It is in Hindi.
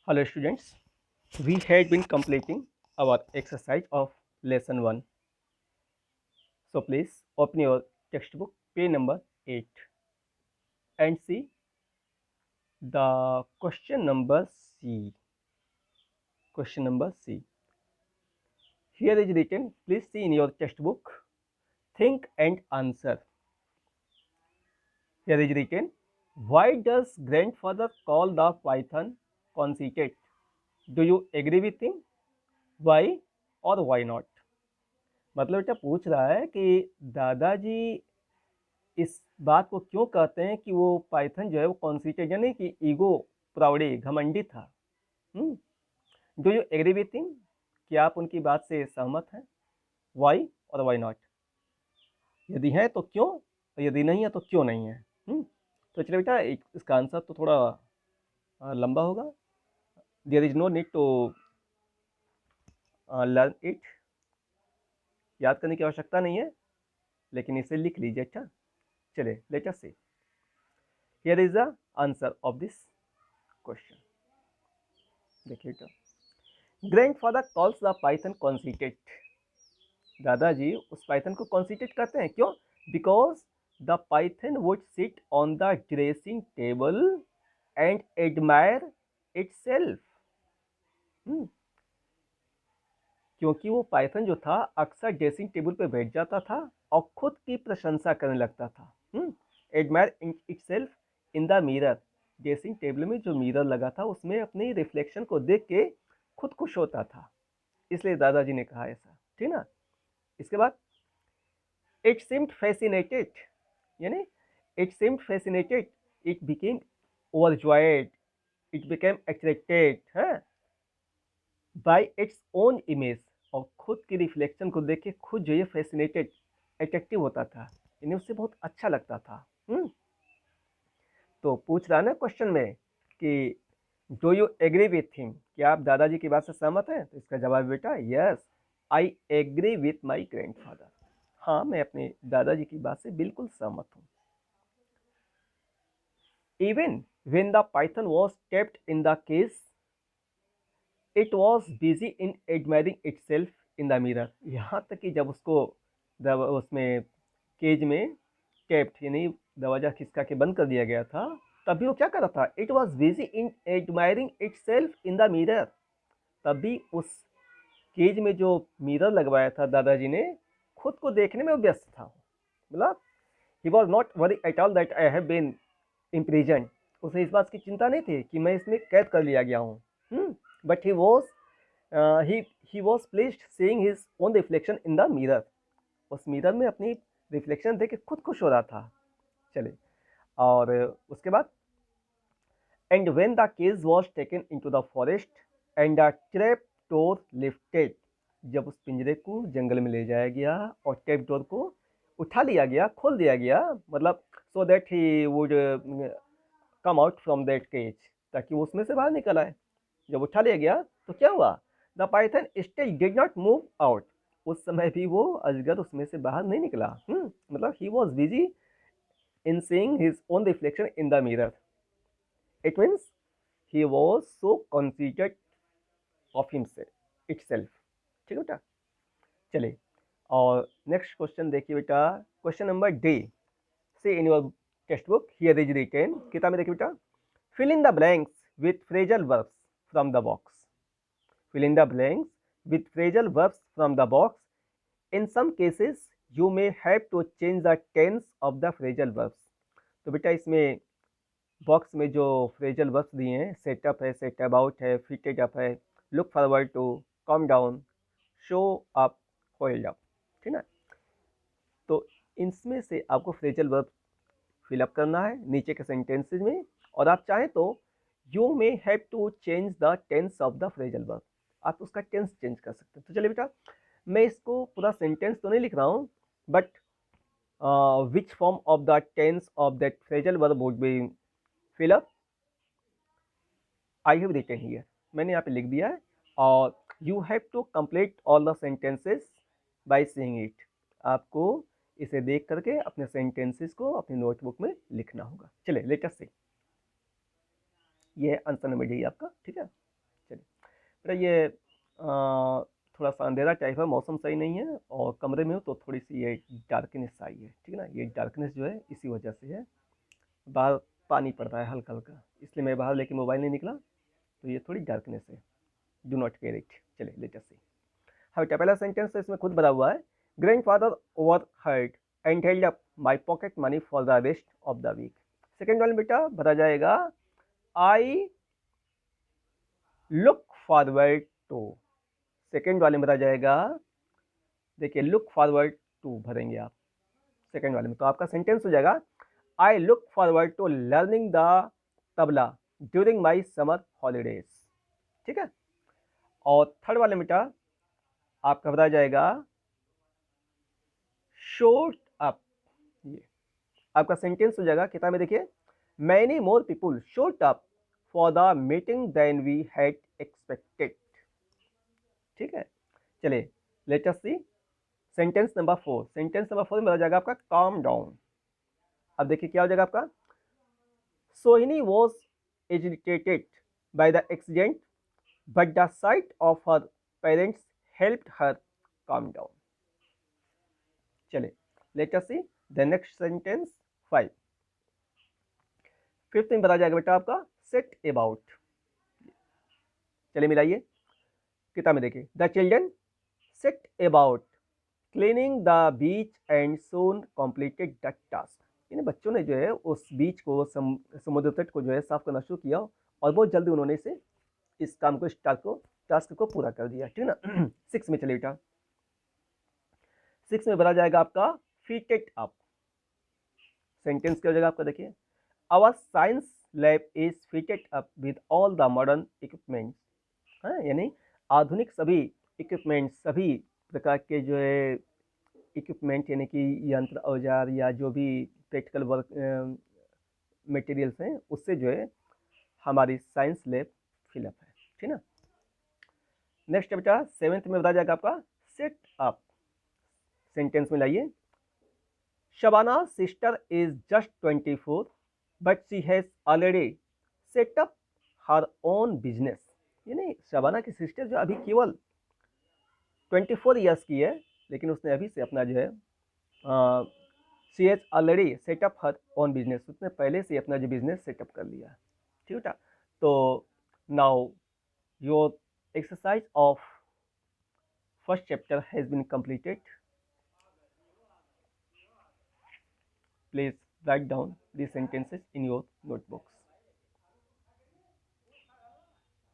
Hello students, we had been completing our exercise of lesson 1. So please open your textbook page number 8 and see the question number C. Question number C. Here is written, please see in your textbook, think and answer. Here is written, why does grandfather call the python conceited? Do you agree with him? Why or why not? मतलब बेटा पूछ रहा है कि दादाजी इस बात को क्यों कहते हैं कि वो पाइथन जो है वो कॉन्सिटेड यानी कि ईगो प्राउडी घमंडी था। Do you agree with him? क्या आप उनकी बात से सहमत हैं? वाई और वाई नॉट? यदि है तो क्यों, और यदि नहीं है तो क्यों नहीं है? तो चलिए बेटा इसका आंसर तो थोड़ा लंबा होगा। There is no need to learn it, याद करने की आवश्यकता नहीं है, लेकिन इसे लिख लीजिए। अच्छा चलिए let us see, here is the answer of this question. देखिए बेटा, grandfather calls the python conceited. दादाजी उस पाइथन को कॉन्सीटेड कहते हैं, क्यों? Because the python would sit on the dressing table and admire itself. क्योंकि वो पाइथन जो था अक्सर ड्रेसिंग टेबल पे बैठ जाता था और खुद की प्रशंसा करने लगता था। Admire itself in the mirror. Dressing table में जो मिरर लगा था उसमें अपने रिफ्लेक्शन को देख के खुद खुश होता था, इसलिए दादाजी ने कहा ऐसा, ठीक ना। इसके बाद इट सीम्ड फैसिनेटेड, यानी it seemed fascinated, it became overjoyed, it became attracted है बाय इट्स ओन इमेज। और खुद की रिफ्लेक्शन को देख के खुद जो ये फैसिनेटेड अट्रैक्टिव होता था, यानी उससे बहुत अच्छा लगता था। तो पूछ रहा ना क्वेश्चन में कि do you agree with him, क्या आप दादाजी की बात से सहमत हैं? तो इसका जवाब बेटा yes, I agree with my grandfather. हाँ, मैं अपने दादाजी की बात से बिल्कुल सहमत हूँ। Even when the Python was kept in the case, it was busy in admiring itself in the mirror. यहाँ तक कि जब उसको उसमें केज में केप्ट यानी दरवाजा खिसका के बंद कर दिया गया था, तभी वो क्या कर रहा था? It was busy in admiring itself in the mirror. तभी उस केज में जो मिरर लगवाया था दादाजी ने, खुद को देखने में व्यस्त था। मतलब he was not worry at all that I have been imprison. उसे इस बात की चिंता नहीं थी कि मैं इसमें कैद कर लिया गया हूँ, but he was pleased seeing his own reflection in the mirror. उस मिरर में अपनी रिफ्लेक्शन देख के खुद खुश हो रहा था। चलिए, और उसके बाद and when the cage was taken into the forest and the trap door lifted. जब उस पिंजरे को जंगल में ले जाया गया और ट्रैप डोर को उठा लिया गया, खोल दिया गया, मतलब so that he would come out from that cage, ताकि वो उसमें से बाहर निकल आए। जब उठा लिया गया तो क्या हुआ? The Python still did not move out. उस समय भी वो अजगर उसमें से बाहर नहीं निकला। मतलब he was busy in seeing his own reflection in the mirror. It means he was so confident of himself itself. ठीक है बेटा। चलिए, और नेक्स्ट क्वेश्चन देखिए बेटा, question number D. See in your text book, here is written, किताब में देखिए बेटा, fill in the blanks with phrasal verbs from the box. Fill in the blanks with phrasal verbs from the box. In some cases, you may have to change the tense of the phrasal verbs. तो बेटा इसमें बॉक्स में जो फ्रेजल वर्ब्स दिए हैं, सेटअप है, सेट अबाउट है, फिटेड अप है, look forward to, come down, show up, hold up, ठीक है। तो इनमें से आपको फ्रेजल वर्ब फिलअप करना है नीचे के सेंटेंसेज में, और आप चाहें तो you may have to change the tense of the phrasal verb, आप उसका टेंस चेंज कर सकते हैं। तो चलिए बेटा, मैं इसको पूरा सेंटेंस तो नहीं लिख रहा हूँ, but which form of the tense of that phrasal verb would be fill up, I have written here, मैंने यहाँ पे लिख दिया है, और you have to complete all the sentences by seeing it. आपको इसे देख करके अपने सेंटेंसेस को अपनी नोटबुक में लिखना होगा। चलिए लेट अस सी, ये है आंसर नंबर डी आपका, ठीक है। चलिए बेटा ये थोड़ा सा अंधेरा टाइप है, मौसम सही नहीं है और कमरे में हो तो थोड़ी सी ये डार्कनेस आई है, ठीक है ना। ये डार्कनेस जो है इसी वजह से है, बाहर पानी पड़ रहा है हल्का हल्का, इसलिए मैं बाहर लेके मोबाइल नहीं निकला, तो ये थोड़ी डार्कनेस है। Do not care it. चलिए लेट अस सी। हाँ बेटा पहला सेंटेंस तो इसमें खुद भरा हुआ है, grandfather overheard and held up my pocket money for the rest of the week. Second वाले बेटा भरा जाएगा I look forward to. Second वाले में भरा जाएगा, देखिए लुक फॉरवर्ड टू भरेंगे आप सेकेंड वाले में, तो आपका सेंटेंस हो जाएगा I look forward to learning the tabla during my summer holidays, ठीक है। और थर्ड वाले में बेटा आपका बताया जाएगा शोट अप। ये आपका सेंटेंस हो जाएगा, किताब में देखिए many more people shot up for the meeting then we had expected, ठीक है। चलिए let us see sentence number 4। Sentence number 4 में बताया जाएगा आपका काम डाउन। अब देखिए क्या हो जाएगा आपका, Sohini was agitated by the accident but the sight of her parents helped her calm down. चलिए let us see the next sentence 5। Fifth में बताया जाएगा बेटा आपका सेट अबाउट। चलिए मिलाइए, किताब में देखिए the children set about cleaning the beach and soon completed the task. यानी बच्चों ने जो है उस बीच को समुद्र तट को जो है साफ करना शुरू किया और बहुत जल्दी उन्होंने इस काम को इस टास्क को पूरा कर दिया, ठीक है ना। 6 में चलिए बेटा, 6 में बताया जाएगा आपका फिटेड अप। सेंटेंस क्या हो जाएगा आपका, देखिए our science lab is fitted up with all the modern equipments. हाँ यानी आधुनिक सभी इक्विपमेंट, सभी प्रकार के जो है इक्विपमेंट यानी कि यंत्र औजार या जो भी प्रैक्टिकल वर्क मटेरियल्स हैं उससे जो है हमारी साइंस लैब फिलअप है, ठीक ना। नेक्स्ट बेटा 7th में बताया जाएगा आपका सेट अप। सेंटेंस में लाइए Shabana sister is just 24 but she has already set up her own business. यानी शबाना की सिस्टर जो अभी केवल 24 ईयर्स की है, लेकिन उसने अभी से अपना जो है she has already setup her own business, उसने पहले से अपना जो बिजनेस सेटअप कर लिया, ठीक है। तो now your exercise of first chapter has been completed. Please write down these sentences in your notebooks.